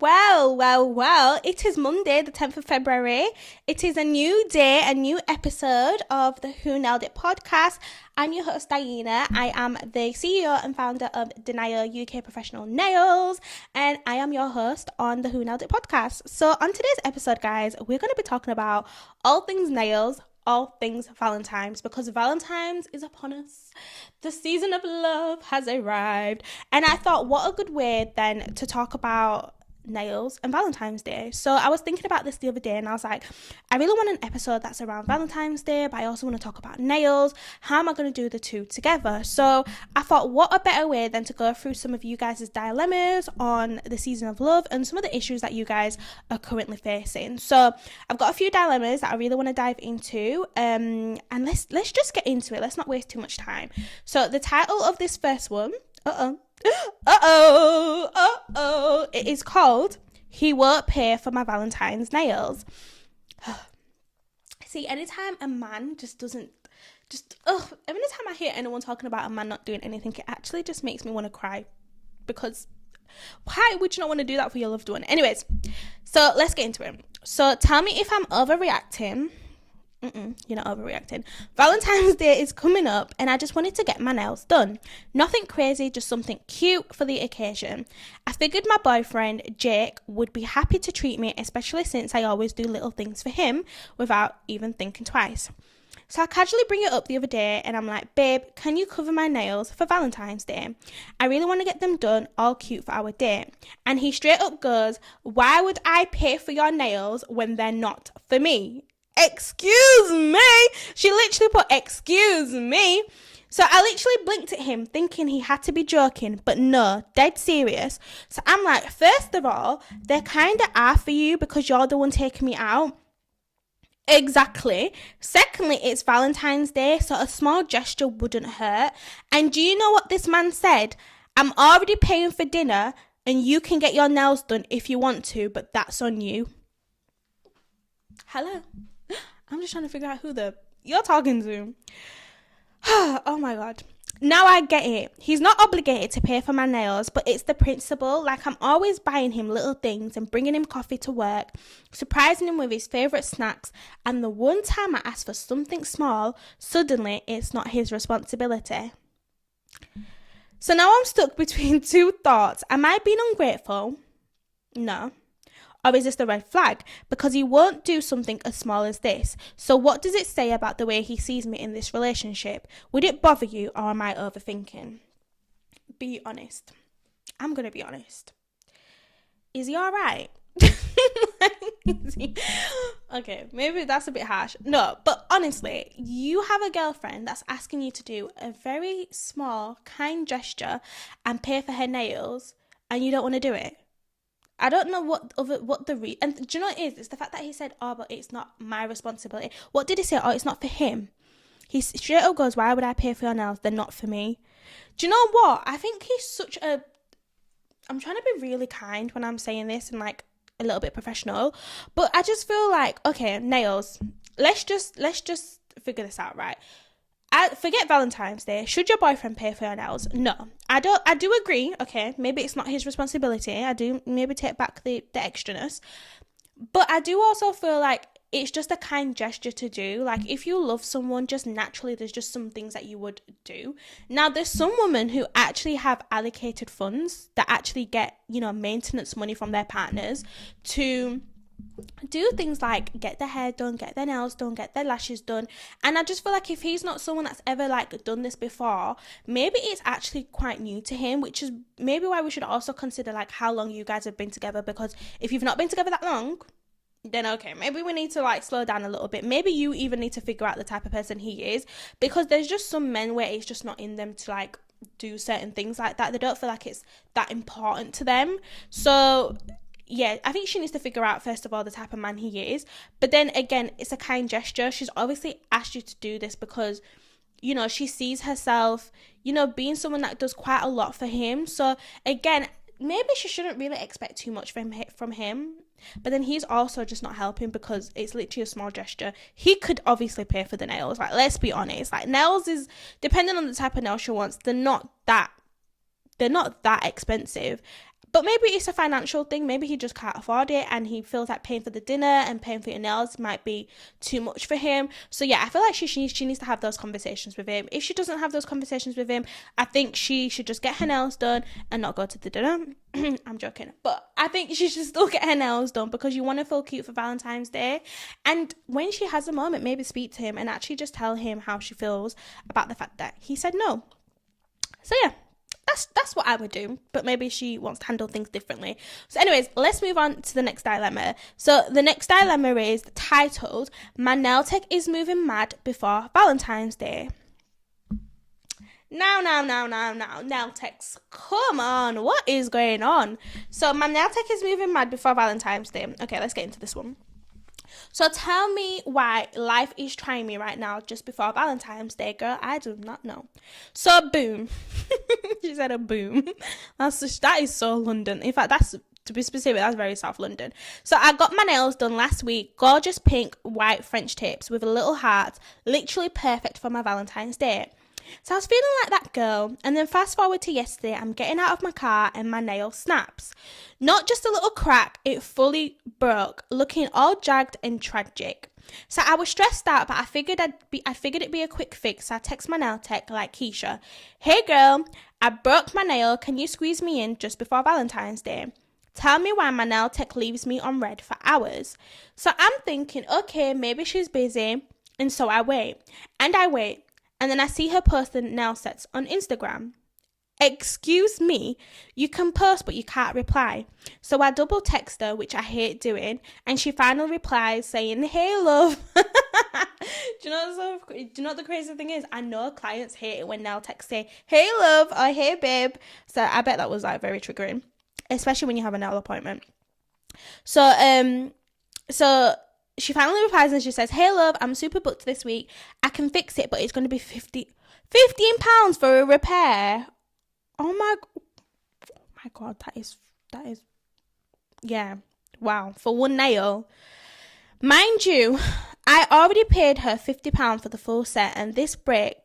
Well, it is Monday, the 10th of February. It is a new day, a new episode of the Whonaildit podcast. I'm your host, Daina. I am the CEO and founder of Dnio UK Professional Nails, and I am your host on the Whonaildit podcast. So on today's episode, guys, we're going to be talking about all things nails, all things Valentines, because Valentine's is upon us. The season of love has arrived, and I thought, what a good way then to talk about nails and Valentine's Day. So I was thinking about this the other day, and I was like, I really want an episode that's around Valentine's Day, but I also want to talk about nails. How am I going to do the two together? So I thought, what a better way than to go through some of you guys' dilemmas on the season of love and some of the issues that you guys are currently facing. So I've got a few dilemmas that I really want to dive into, and let's just get into it. Let's not waste too much time. So the title of this first one, it is called "He Won't Pay for My Valentine's Nails." See, anytime a man anytime I hear anyone talking about a man not doing anything, it actually just makes me want to cry, because why would you not want to do that for your loved one? Anyways, so let's get into it. So tell me if I'm overreacting. You're not overreacting. Valentine's Day is coming up, and I just wanted to get my nails done. Nothing crazy, just something cute for the occasion. I figured my boyfriend, Jake, would be happy to treat me, especially since I always do little things for him without even thinking twice. So I casually bring it up the other day, and I'm like, babe, can you cover my nails for Valentine's Day? I really want to get them done all cute for our date. And he straight up goes, why would I pay for your nails when they're not for me? Excuse me. She literally put excuse me. So I literally blinked at him thinking he had to be joking, but no, dead serious. So I'm like, first of all, they kind of are for you because you're the one taking me out. Exactly. Secondly, it's Valentine's Day, so a small gesture wouldn't hurt. And do you know what this man said? I'm already paying for dinner and you can get your nails done if you want to, but that's on you. Hello. I'm just trying to figure out who you're talking to. Oh my God. Now I get it. He's not obligated to pay for my nails, but it's the principle. Like, I'm always buying him little things and bringing him coffee to work, surprising him with his favourite snacks, and the one time I ask for something small, suddenly it's not his responsibility. So now I'm stuck between two thoughts. Am I being ungrateful? No. Or is this the red flag? Because he won't do something as small as this. So what does it say about the way he sees me in this relationship? Would it bother you, or am I overthinking? Be honest. I'm going to be honest. Is he all right? Okay, maybe that's a bit harsh. No, but honestly, you have a girlfriend that's asking you to do a very small, kind gesture and pay for her nails, and you don't want to do it. I don't know and do you know what it is? It's the fact that he said, oh, but it's not my responsibility. What did he say? Oh, it's not for him. He straight up goes, why would I pay for your nails? They're not for me. Do you know what? I think he's I'm trying to be really kind when I'm saying this and like a little bit professional, but I just feel like, okay, nails, let's just figure this out, right? Forget Valentine's Day. Should your boyfriend pay for your nails? No. I do agree. Okay, maybe it's not his responsibility. I do maybe take back the extraness. But I do also feel like it's just a kind gesture to do. Like, if you love someone, just naturally, there's just some things that you would do. Now, there's some women who actually have allocated funds that actually get, maintenance money from their partners to do things like get their hair done, get their nails done, get their lashes done. And I just feel like if he's not someone that's ever like done this before, maybe it's actually quite new to him, which is maybe why we should also consider like how long you guys have been together. Because if you've not been together that long, then okay, maybe we need to like slow down a little bit. Maybe you even need to figure out the type of person he is, because there's just some men where it's just not in them to like do certain things like that. They don't feel like it's that important to them. So yeah, I think she needs to figure out, first of all, the type of man he is. But then again, it's a kind gesture. She's obviously asked you to do this because, she sees herself, being someone that does quite a lot for him. So again, maybe she shouldn't really expect too much from him. But then he's also just not helping because it's literally a small gesture. He could obviously pay for the nails. Like, let's be honest. Like, nails is, depending on the type of nail she wants, they're not that expensive. But maybe it's a financial thing. Maybe he just can't afford it and he feels like paying for the dinner and paying for your nails might be too much for him. So yeah, I feel like she needs to have those conversations with him. If she doesn't have those conversations with him, I think she should just get her nails done and not go to the dinner. I'm joking. But I think she should still get her nails done because you want to feel cute for Valentine's Day. And when she has a moment, maybe speak to him and actually just tell him how she feels about the fact that he said no. So yeah, that's what I would do, but maybe she wants to handle things differently. So anyways, let's move on to the next dilemma. So the next dilemma is titled, My Nail Tech is Moving Mad Before Valentine's Day. Now, nail techs, come on, what is going on? So my nail tech is moving mad before Valentine's Day. Okay, let's get into this one. So tell me why life is trying me right now just before Valentine's Day, girl. I do not know. So boom. She said a boom. That is so London. In fact, that's, to be specific, that's very South London. So I got my nails done last week. Gorgeous pink white French tips with a little heart. Literally perfect for my Valentine's Day. So I was feeling like that girl, and then fast forward to yesterday, I'm getting out of my car and my nail snaps. Not just a little crack, it fully broke, looking all jagged and tragic. So I was stressed out, but I figured it'd be a quick fix. So I text my nail tech like Keisha, hey girl, I broke my nail, can you squeeze me in just before Valentine's Day? Tell me why my nail tech leaves me on red for hours. So I'm thinking, okay, maybe she's busy, and so I wait. And then I see her posting nail sets on Instagram. Excuse me, you can post but you can't reply. So I double text her, which I hate doing, and she finally replies saying, hey love. Do you know what the crazy thing is? I know clients hate it when nail techs say, hey love or hey babe. So I bet that was like very triggering, especially when you have a nail appointment. So she finally replies and she says, hey love, I'm super booked this week. I can fix it, but it's going to be £15 for a repair. Oh my God, that is, yeah, wow, for one nail. Mind you, I already paid her £50 for the full set, and this break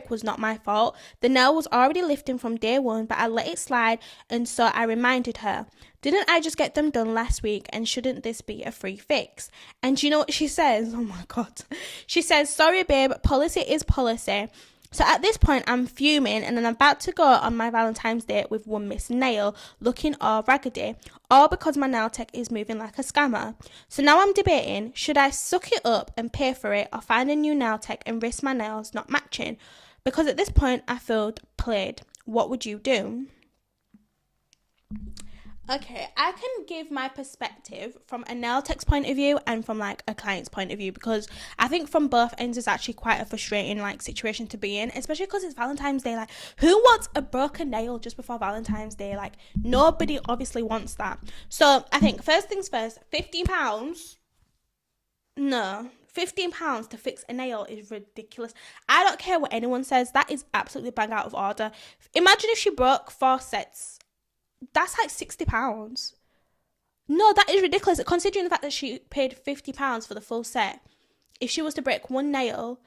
was not my fault. The nail was already lifting from day one, but I let it slide, and so I reminded her, didn't I just get them done last week, and shouldn't this be a free fix? And you know what she says? Oh my God. She says, sorry babe, policy is policy. So at this point, I'm fuming, and I'm about to go on my Valentine's Day with one missed nail, looking all raggedy, all because my nail tech is moving like a scammer. So now I'm debating, should I suck it up and pay for it, or find a new nail tech and risk my nails not matching? Because at this point, I felt played. What would you do? Okay, I can give my perspective from a nail tech's point of view and from like a client's point of view, because I think from both ends it's actually quite a frustrating like situation to be in, especially because it's Valentine's Day. Like, who wants a broken nail just before Valentine's Day? Like, nobody obviously wants that. So I think first things first, £15? No. £15 to fix a nail is ridiculous. I don't care what anyone says, that is absolutely bang out of order. Imagine if she broke 4 sets. That's like £60. No, that is ridiculous. Considering the fact that she paid £50 for the full set. If she was to break one nail,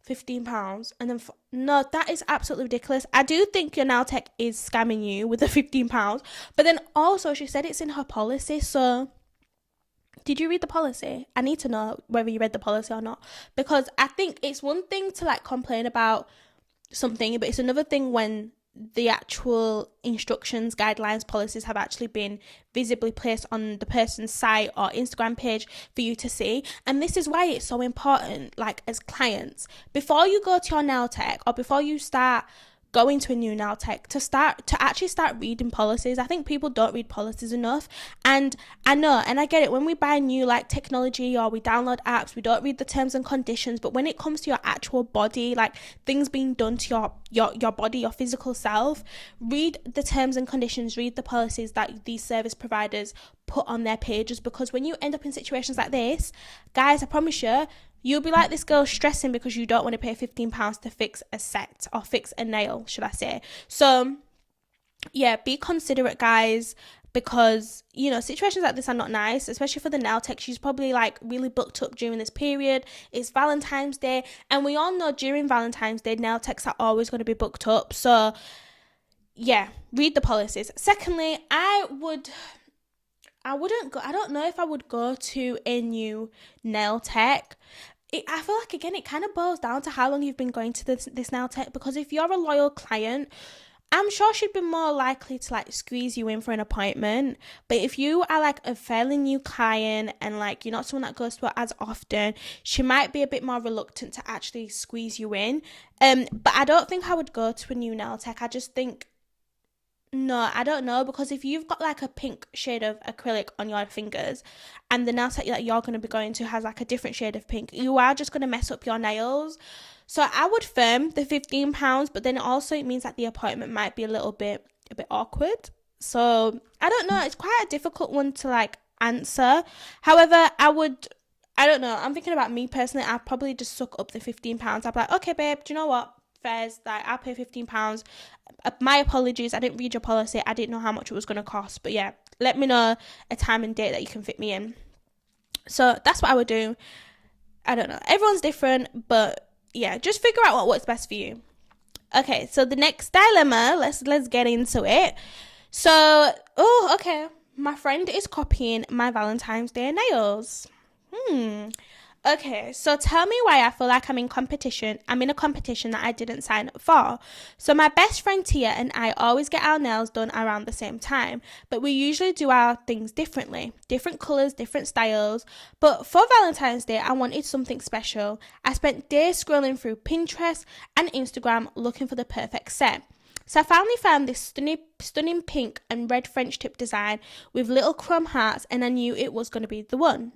£15, and then no, that is absolutely ridiculous. I do think your nail tech is scamming you with the £15, but then also she said it's in her policy. So did you read the policy? I need to know whether you read the policy or not, because I think it's one thing to like complain about something, but it's another thing when the actual instructions, guidelines, policies have actually been visibly placed on the person's site or Instagram page for you to see. And this is why it's so important, like as clients, before you go to your nail tech or before you start going to a new nail tech, to actually start reading policies. I think people don't read policies enough, and I know, and I get it, when we buy new like technology or we download apps, we don't read the terms and conditions. But when it comes to your actual body, like things being done to your body, your physical self, read the terms and conditions, read the policies that these service providers put on their pages, because when you end up in situations like this, guys, I promise you'll be like this girl stressing because you don't want to pay £15 to fix a set, or fix a nail, should I say. So yeah, be considerate, guys, because you know situations like this are not nice, especially for the nail tech. She's probably like really booked up during this period. It's Valentine's Day, and we all know during Valentine's Day nail techs are always going to be booked up. So yeah, read the policies. Secondly, I wouldn't go. I don't know if I would go to a new nail tech. I feel like, again, it kind of boils down to how long you've been going to this nail tech, because if you're a loyal client, I'm sure she'd be more likely to like squeeze you in for an appointment. But if you are like a fairly new client and like you're not someone that goes to her as often, she might be a bit more reluctant to actually squeeze you in. But I don't think I would go to a new nail tech. I just think, no, I don't know, because if you've got like a pink shade of acrylic on your fingers and the nail tech that you're going to be going to has like a different shade of pink, you are just going to mess up your nails. So I would firm the £15, but then also it means that the appointment might be a bit awkward. So I don't know, it's quite a difficult one to like answer. However, I don't know, I'm thinking about me personally, I'd probably just suck up the £15. I'd be like, okay babe, do you know what? Fairs, like I'll pay £15. My apologies, I didn't read your policy, I didn't know how much it was going to cost, but yeah, let me know a time and date that you can fit me in. So that's what I would do. I don't know, everyone's different, but yeah, just figure out what works best for you. Okay, so the next dilemma, let's get into it. So, okay, my friend is copying my Valentine's Day nails. Okay, so tell me why I feel like I'm in a competition that I didn't sign up for. So my best friend Tia and I always get our nails done around the same time, but we usually do our things differently. Different colours, different styles. But for Valentine's Day, I wanted something special. I spent days scrolling through Pinterest and Instagram looking for the perfect set. So I finally found this stunning pink and red French tip design with little chrome hearts, and I knew it was going to be the one.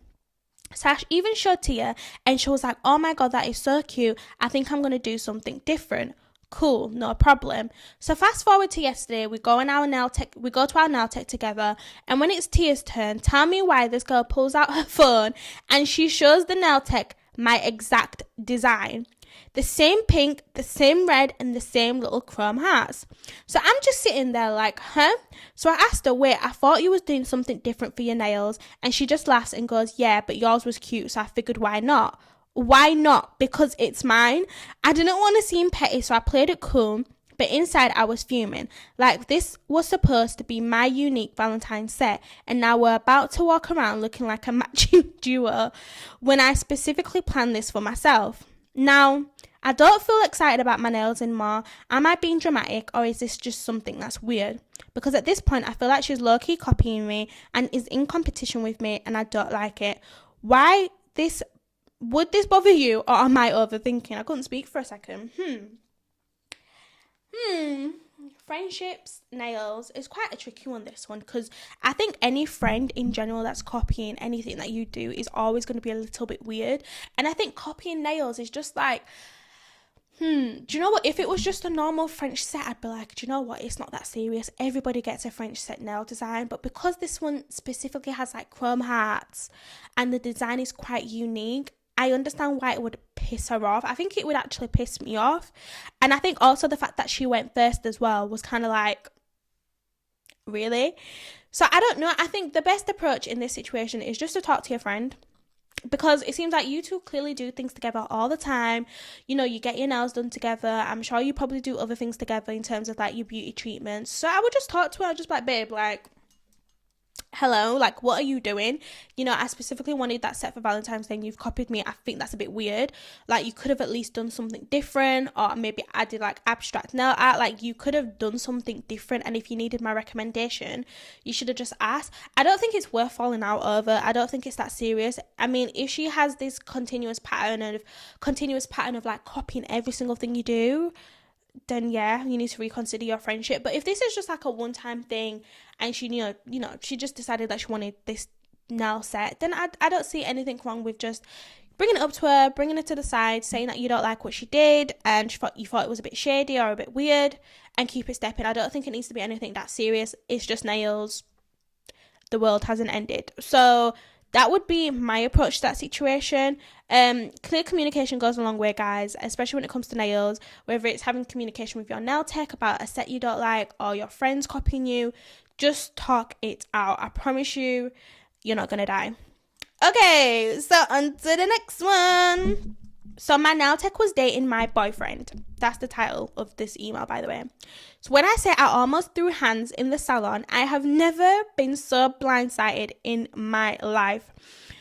So I even showed Tia and she was like, oh my god, that is so cute. I think I'm going to do something different. Cool, no problem. So fast forward to yesterday, we go to our nail tech together, and when it's Tia's turn, tell me why this girl pulls out her phone and she shows the nail tech my exact design. The same pink, the same red, and the same little chrome hearts. So I'm just sitting there like, huh? So I asked her, wait, I thought you was doing something different for your nails. And she just laughs and goes, yeah, but yours was cute, so I figured why not? Why not? Because it's mine. I didn't want to seem petty, so I played it cool. But inside I was fuming. Like, this was supposed to be my unique Valentine's set, and now we're about to walk around looking like a matching duo when I specifically planned this for myself. Now, I don't feel excited about my nails anymore. Am I being dramatic, or is this just something that's weird? Because at this point, I feel like she's low-key copying me and is in competition with me, and I don't like it. Would this bother you, or am I overthinking? I couldn't speak for a second. Friendships, nails is quite a tricky one, this one, because I think any friend in general that's copying anything that you do is always going to be a little bit weird. And I think copying nails is just like, do you know what? If it was just a normal French set, I'd be like, do you know what? It's not that serious. Everybody gets a French set nail design. But because this one specifically has like chrome hearts and the design is quite unique, I understand why it would piss her off. I think it would actually piss me off. And I think also the fact that she went first as well was kind of like, really? So I don't know. I think the best approach in this situation is just to talk to your friend, because it seems like you two clearly do things together all the time. You know, you get your nails done together. I'm sure you probably do other things together in terms of like your beauty treatments. So I would just talk to her, just like, babe, like, hello, like, what are you doing? You know, I specifically wanted that set for Valentine's Day and you've copied me. I think that's a bit weird. Like, you could have at least done something different, or maybe added like abstract nail art. Like, you could have done something different, and if you needed my recommendation, you should have just asked. I don't think it's worth falling out over. I don't think it's that serious. I mean, if she has this continuous pattern of like copying every single thing you do, then yeah, you need to reconsider your friendship. But if this is just like a one-time thing and she she just decided that she wanted this nail set, then I don't see anything wrong with just bringing it up to her, bringing it to the side, saying that you don't like what she did and you thought it was a bit shady or a bit weird, and keep it stepping. I don't think it needs to be anything that serious. It's just nails. The world hasn't ended. So that would be my approach to that situation. Clear communication goes a long way, guys, especially when it comes to nails. Whether it's having communication with your nail tech about a set you don't like, or your friends copying you, just talk it out. I promise you're not gonna die. Okay, so on to the next one. So my nail tech was dating my boyfriend. That's the title of this email, by the way. So when I say I almost threw hands in the salon, I have never been so blindsided in my life.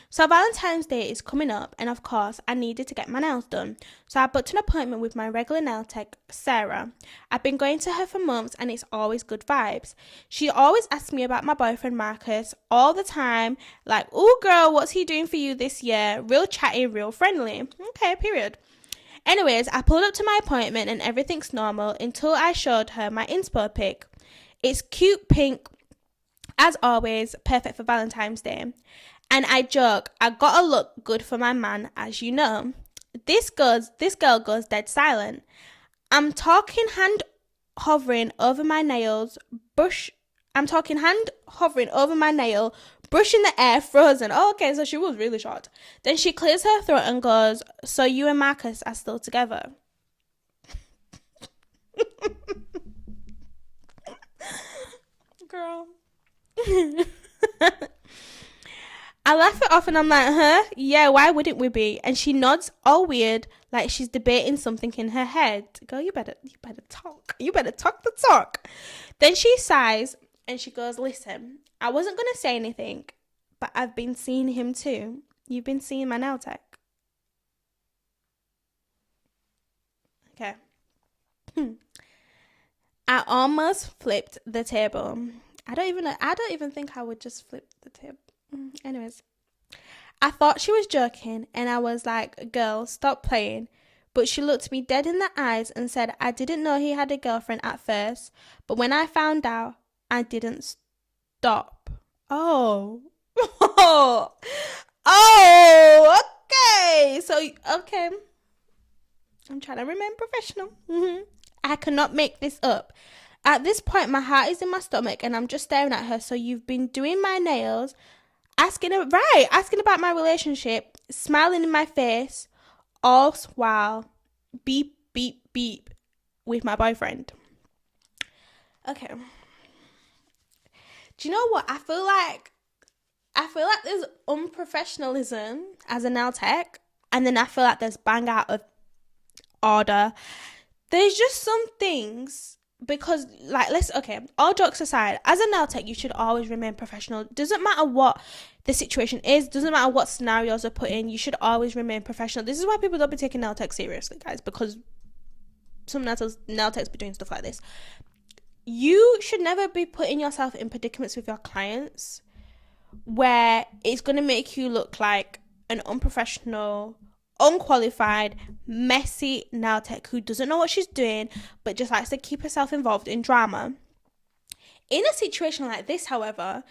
So Valentine's Day is coming up, and of course I needed to get my nails done. So I booked an appointment with my regular nail tech, Sarah. I've been going to her for months and it's always good vibes. She always asks me about my boyfriend Marcus all the time, like, "Oh girl, what's he doing for you this year?" Real chatty, real friendly. Okay, period. Anyways, I pulled up to my appointment and everything's normal until I showed her my inspo pic. It's cute pink, as always, perfect for Valentine's Day. And I joke, I gotta look good for my man, as you know. This girl goes dead silent. I'm talking hand hovering over my nail, brushing the air, frozen. Oh, okay, so she was really shocked. Then she clears her throat and goes, "So you and Marcus are still together?" Girl. I laugh it off and I'm like, "Huh? Yeah, why wouldn't we be?" And she nods all weird, like she's debating something in her head. Girl, you better talk. You better talk the talk. Then she sighs and she goes, "Listen, I wasn't going to say anything, but I've been seeing him too. You've been seeing my nail tech." Okay. I almost flipped the table. I don't even think I would just flip the table. Anyways, I thought she was joking and I was like, "Girl, stop playing." But she looked me dead in the eyes and said, "I didn't know he had a girlfriend at first, but when I found out, I didn't stop." Oh. Oh, okay. So, okay. I'm trying to remain professional. I cannot make this up. At this point, my heart is in my stomach and I'm just staring at her. "So you've been doing my nails, asking about my relationship, smiling in my face, all while beep, beep, beep with my boyfriend." Okay. Do you know what? I feel like there's unprofessionalism as a nail tech, and then I feel like there's bang out of order. There's just some things, because all jokes aside, as a nail tech you should always remain professional. Doesn't matter what the situation is, doesn't matter what scenarios are put in, you should always remain professional. This is why people don't be taking nail tech seriously, guys, because some nail techs be doing stuff like this. You should never be putting yourself in predicaments with your clients where it's going to make you look like an unprofessional, unqualified, messy nail tech who doesn't know what she's doing but just likes to keep herself involved in drama. In a situation like this, however,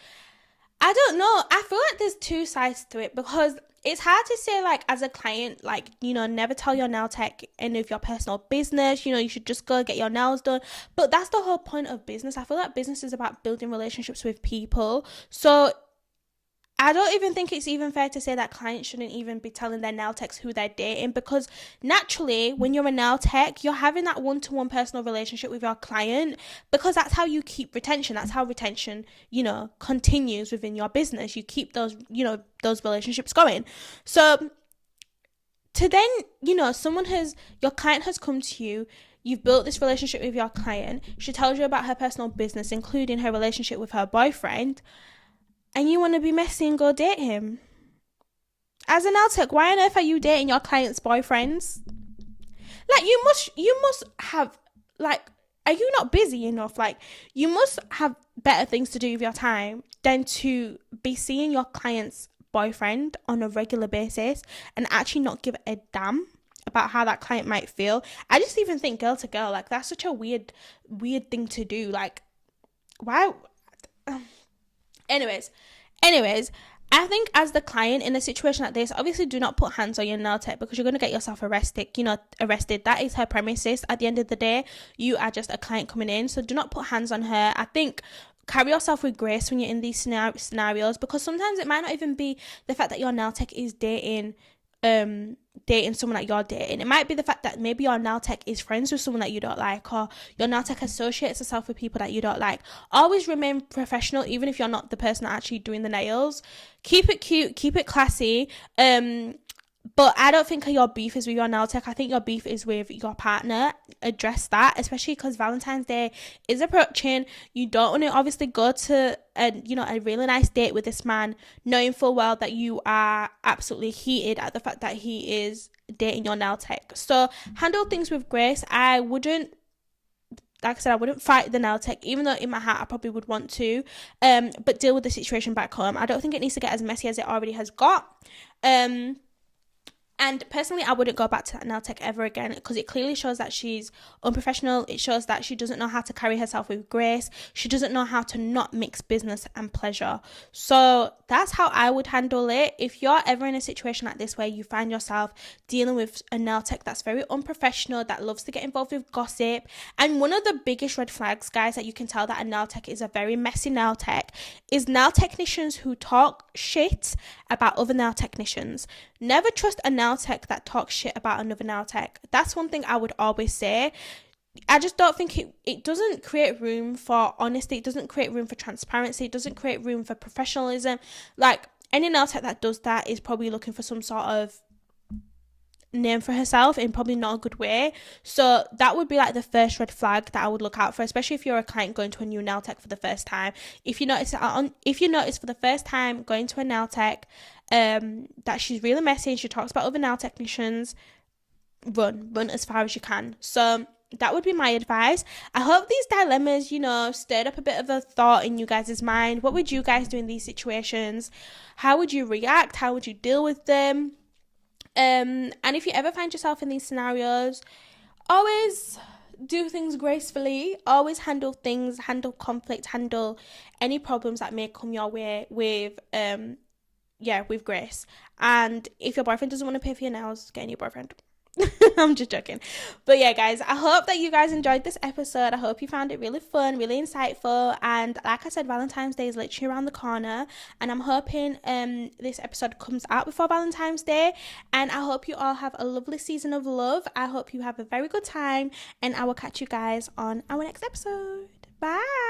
I don't know, I feel like there's two sides to it, because it's hard to say, like, as a client, like, you know, never tell your nail tech any of your personal business, you know, you should just go get your nails done. But that's the whole point of business. I feel like business is about building relationships with people. So I don't even think it's even fair to say that clients shouldn't even be telling their nail techs who they're dating, because naturally, when you're a nail tech, you're having that one-to-one personal relationship with your client, because that's how you keep retention. That's how retention, you know, continues within your business. You keep those, you know, those relationships going. So to then, you know, your client has come to you, you've built this relationship with your client, she tells you about her personal business, including her relationship with her boyfriend, and you want to be messy and go date him. As an nail tech, why on earth are you dating your client's boyfriends? Like, you must have, like, are you not busy enough? Like, you must have better things to do with your time than to be seeing your client's boyfriend on a regular basis and actually not give a damn about how that client might feel. I just even think girl to girl, like, that's such a weird thing to do. Like, why? Anyways, I think as the client in a situation like this, obviously do not put hands on your nail tech, because you're going to get yourself arrested. That is her premises. At the end of the day, you are just a client coming in. So do not put hands on her. I think carry yourself with grace when you're in these scenarios, because sometimes it might not even be the fact that your nail tech is dating someone that you're dating. It might be the fact that maybe your nail tech is friends with someone that you don't like, or your nail tech associates herself with people that you don't like. Always remain professional, even if you're not the person actually doing the nails. Keep it cute, keep it classy. But I don't think your beef is with your nail tech. I think your beef is with your partner. Address that, especially because Valentine's Day is approaching. You don't want to obviously go to a really nice date with this man, knowing full well that you are absolutely heated at the fact that he is dating your nail tech. So handle things with grace. I wouldn't fight the nail tech, even though in my heart I probably would want to. But deal with the situation back home. I don't think it needs to get as messy as it already has got. And personally, I wouldn't go back to that nail tech ever again, because it clearly shows that she's unprofessional. It shows that she doesn't know how to carry herself with grace. She doesn't know how to not mix business and pleasure. So that's how I would handle it. If you're ever in a situation like this where you find yourself dealing with a nail tech that's very unprofessional, that loves to get involved with gossip, and one of the biggest red flags, guys, that you can tell that a nail tech is a very messy nail tech is nail technicians who talk shit about other nail technicians. Never trust a nail tech that talks shit about another nail tech. That's one thing I would always say. I just don't think it doesn't create room for honesty. It doesn't create room for transparency. It doesn't create room for professionalism. Like, any nail tech that does that is probably looking for some sort of name for herself in probably not a good way. So that would be like the first red flag that I would look out for, especially if you're a client going to a new nail tech for the first time. If you notice for the first time going to a nail tech that she's really messy and she talks about other nail technicians, run as far as you can. So that would be my advice. I hope these dilemmas, stirred up a bit of a thought in you guys' mind. What would you guys do in these situations? How would you react? How would you deal with them? And if you ever find yourself in these scenarios, always do things gracefully. Always handle conflict, handle any problems that may come your way with grace. And if your boyfriend doesn't want to pay for your nails, get a new boyfriend. I'm just joking. But yeah, guys, I hope that you guys enjoyed this episode. I hope you found it really fun, really insightful. And like I said, Valentine's Day is literally around the corner, and I'm hoping this episode comes out before Valentine's Day. And I hope you all have a lovely season of love. I hope you have a very good time, and I will catch you guys on our next episode. Bye.